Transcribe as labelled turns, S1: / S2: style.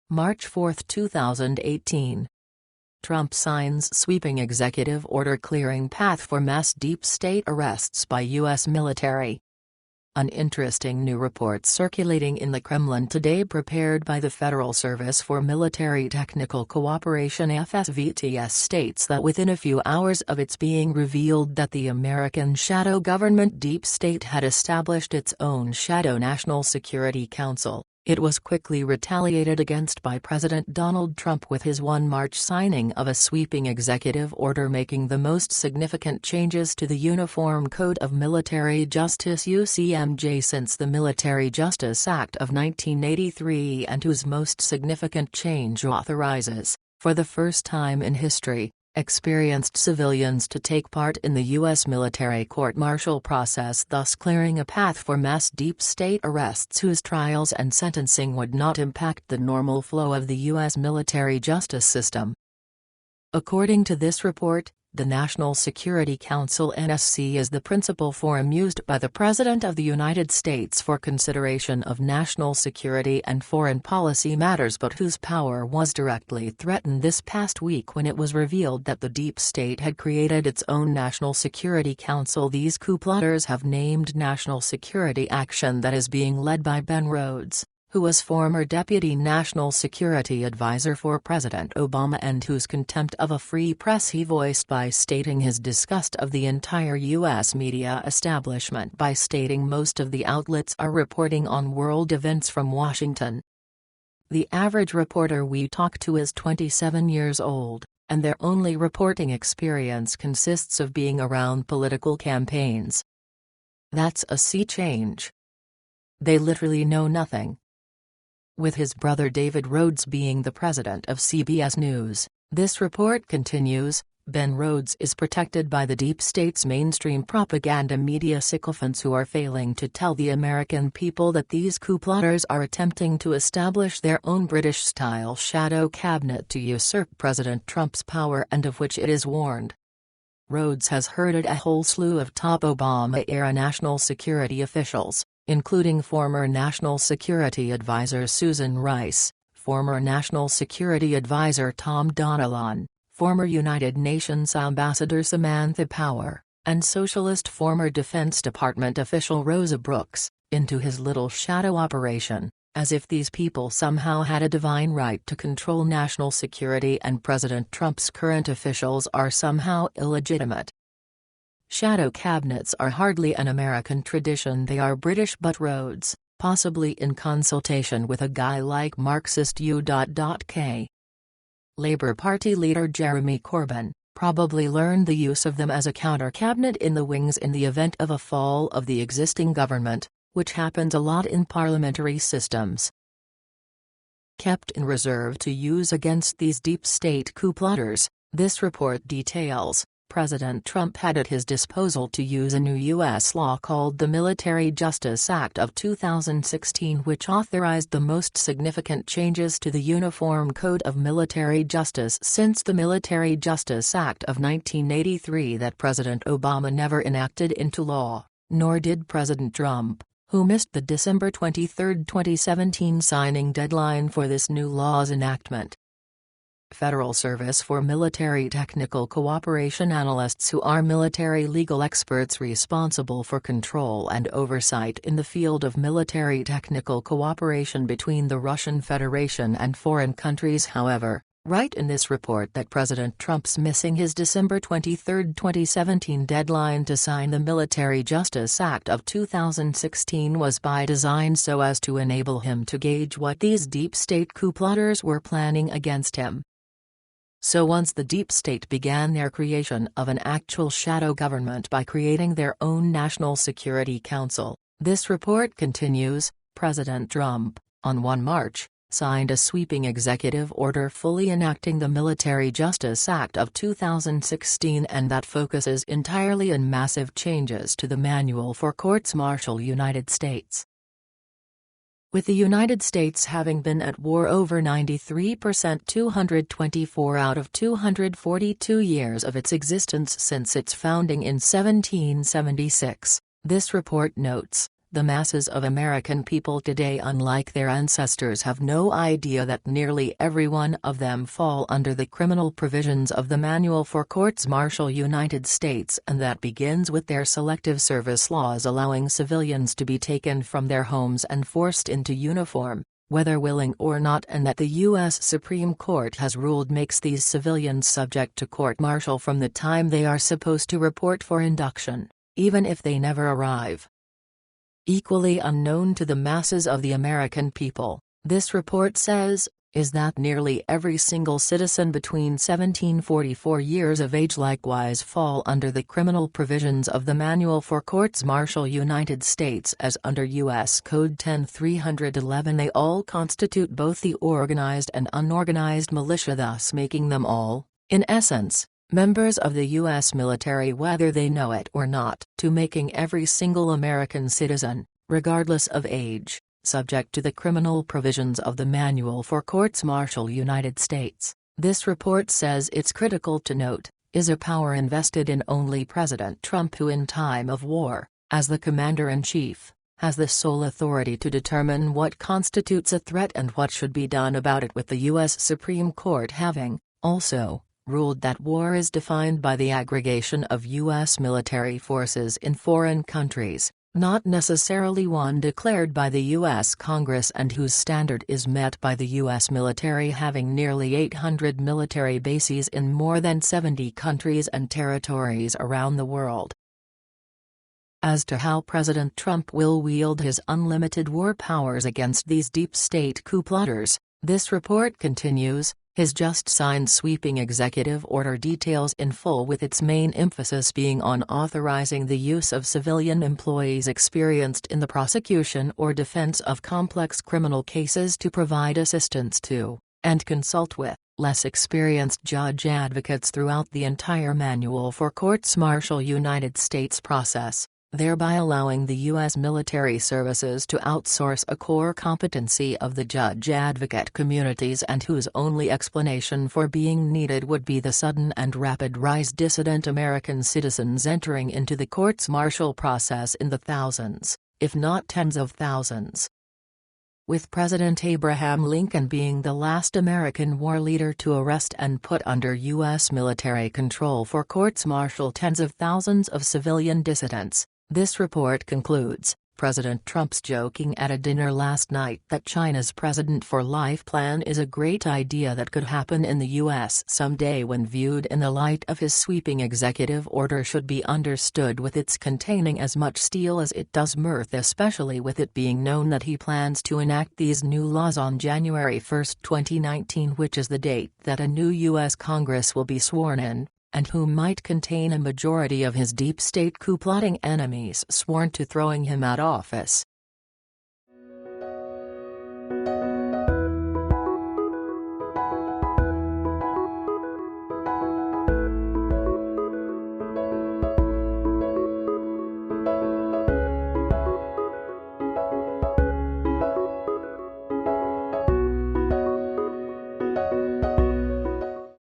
S1: March 4, 2018. Trump signs sweeping executive order clearing path for mass deep state arrests by U.S. military. An interesting new report circulating in the Kremlin today, prepared by the Federal Service for Military Technical Cooperation (FSVTS), states that within a few hours of its being revealed that the American shadow government deep state had established its own shadow National Security Council, it was quickly retaliated against by President Donald Trump with his 1 March signing of a sweeping executive order making the most significant changes to the Uniform Code of Military Justice (UCMJ) since the Military Justice Act of 1983, and whose most significant change authorizes, for the first time in history, experienced civilians to take part in the U.S. military court-martial process, thus clearing a path for mass deep state arrests whose trials and sentencing would not impact the normal flow of the U.S. military justice system. According to this report, the National Security Council (NSC) is the principal forum used by the President of the United States for consideration of national security and foreign policy matters, but whose power was directly threatened this past week when it was revealed that the deep state had created its own National Security Council. These coup plotters have named National Security Action that is being led by Ben Rhodes, who was former Deputy National Security Advisor for President Obama and whose contempt of a free press he voiced by stating his disgust of the entire U.S. media establishment by stating most of the outlets are reporting on world events from Washington. The average reporter we talk to is 27 years old, and their only reporting experience consists of being around political campaigns. That's a sea change. They literally know nothing. With his brother David Rhodes being the president of CBS News, this report continues, Ben Rhodes is protected by the deep state's mainstream propaganda media sycophants who are failing to tell the American people that these coup plotters are attempting to establish their own British-style shadow cabinet to usurp President Trump's power, and of which it is warned. Rhodes has herded a whole slew of top Obama-era national security officials, including former National Security Advisor Susan Rice, former National Security Advisor Tom Donilon, former United Nations Ambassador Samantha Power, and socialist former Defense Department official Rosa Brooks, into his little shadow operation, as if these people somehow had a divine right to control national security and President Trump's current officials are somehow illegitimate. Shadow cabinets are hardly an American tradition, they are British, but Rhodes, possibly in consultation with a guy like Marxist U.K. Labour Party leader Jeremy Corbyn, probably learned the use of them as a counter-cabinet in the wings in the event of a fall of the existing government, which happens a lot in parliamentary systems. Kept in reserve to use against these deep state coup plotters, this report details, President Trump had at his disposal to use a new U.S. law called the Military Justice Act of 2016, which authorized the most significant changes to the Uniform Code of Military Justice since the Military Justice Act of 1983 that President Obama never enacted into law, nor did President Trump, who missed the December 23, 2017 signing deadline for this new law's enactment. Federal Service for Military Technical Cooperation analysts who are military legal experts responsible for control and oversight in the field of military technical cooperation between the Russian Federation and foreign countries, however, write in this report that President Trump's missing his December 23, 2017 deadline to sign the Military Justice Act of 2016 was by design so as to enable him to gauge what these deep state coup plotters were planning against him. So once the deep state began their creation of an actual shadow government by creating their own National Security Council, this report continues, President Trump, on 1 March, signed a sweeping executive order fully enacting the Military Justice Act of 2016, and that focuses entirely on massive changes to the Manual for Courts-Martial United States. With the United States having been at war over 93% 224 out of 242 years of its existence since its founding in 1776, this report notes, The masses of American people today, unlike their ancestors, have no idea that nearly every one of them fall under the criminal provisions of the Manual for Courts-Martial United States, and that begins with their selective service laws allowing civilians to be taken from their homes and forced into uniform, whether willing or not, and that the U.S. Supreme Court has ruled makes these civilians subject to court-martial from the time they are supposed to report for induction, even if they never arrive. Equally unknown to the masses of the American people, this report says, is that nearly every single citizen between 17 and 44 years of age likewise fall under the criminal provisions of the Manual for Courts-Martial United States as under U.S. Code 10311. They all constitute both the organized and unorganized militia, thus making them all, in essence, members of the U.S. military whether they know it or not, to making every single American citizen, regardless of age, subject to the criminal provisions of the Manual for Courts-Martial United States. This report says it's critical to note, is a power invested in only President Trump, who in time of war, as the Commander-in-Chief, has the sole authority to determine what constitutes a threat and what should be done about it, with the U.S. Supreme Court having, also, ruled that war is defined by the aggregation of U.S. military forces in foreign countries, not necessarily one declared by the U.S. Congress, and whose standard is met by the U.S. military having nearly 800 military bases in more than 70 countries and territories around the world. As to how President Trump will wield his unlimited war powers against these deep state coup plotters, this report continues. His just-signed sweeping executive order details in full, with its main emphasis being on authorizing the use of civilian employees experienced in the prosecution or defense of complex criminal cases to provide assistance to, and consult with, less experienced judge advocates throughout the entire Manual for Courts-Martial United States process, thereby allowing the U.S. military services to outsource a core competency of the judge-advocate communities, and whose only explanation for being needed would be the sudden and rapid rise dissident American citizens entering into the courts-martial process in the thousands, if not tens of thousands. With President Abraham Lincoln being the last American war leader to arrest and put under U.S. military control for courts-martial tens of thousands of civilian dissidents, this report concludes, President Trump's joking at a dinner last night that China's President for Life plan is a great idea that could happen in the U.S. someday, when viewed in the light of his sweeping executive order, should be understood with its containing as much steel as it does mirth, especially with it being known that he plans to enact these new laws on January 1, 2019, which is the date that a new U.S. Congress will be sworn in, and whom might contain a majority of his deep state coup-plotting enemies sworn to throwing him out of office.